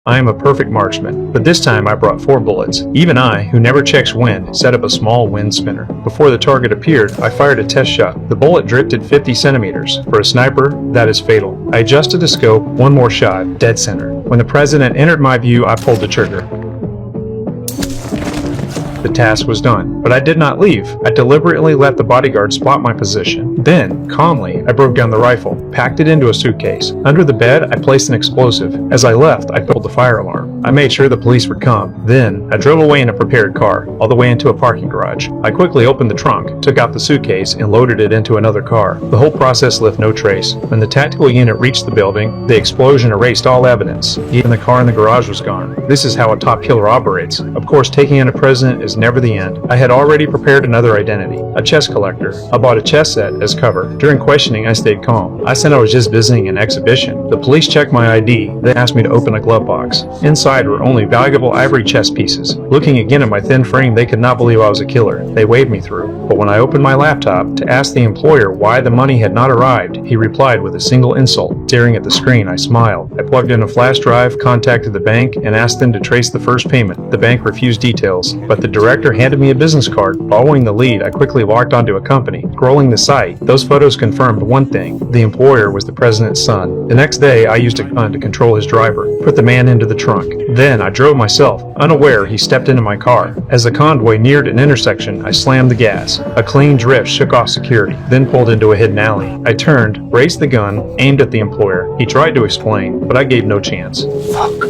I am a perfect marksman, but this time I brought 4 bullets. Even I, who never checks wind, set up a small wind spinner. Before the target appeared, I fired a test shot. The bullet drifted 50 centimeters. For a sniper, that is fatal. I adjusted the scope, one more shot, dead center. When the president entered my view, I pulled the trigger. The task was done, but I did not leave. I deliberately let the bodyguard spot my position. Then, calmly, I broke down the rifle, packed it into a suitcase. Under the bed, I placed an explosive. As I left, I pulled the fire alarm. I made sure the police would come. Then, I drove away in a prepared car, all the way into a parking garage. I quickly opened the trunk, took out the suitcase, and loaded it into another car. The whole process left no trace. When the tactical unit reached the building, the explosion erased all evidence. Even the car in the garage was gone. This is how a top killer operates. Of course, taking out a president is never the end. I had already prepared another identity, a chess collector. I bought a chess set as cover. During questioning, I stayed calm. I said I was just visiting an exhibition. The police checked my ID, then asked me to open a glove box. Inside were only valuable ivory chess pieces. Looking again at my thin frame, they could not believe I was a killer. They waved me through. But when I opened my laptop to ask the employer why the money had not arrived, he replied with a single insult. Staring at the screen, I smiled. I plugged in a flash drive, contacted the bank, and asked them to trace the first payment. The bank refused details, but the director handed me a business card. Following the lead, I quickly logged onto a company. Scrolling the site, those photos confirmed one thing. The employer was the president's son. The next day, I used a gun to control his driver, put the man into the trunk. Then, I drove myself. Unaware, he stepped into my car. As the convoy neared an intersection, I slammed the gas. A clean drift shook off security, then pulled into a hidden alley. I turned, raised the gun, aimed at the employer. He tried to explain, but I gave no chance. Fuck.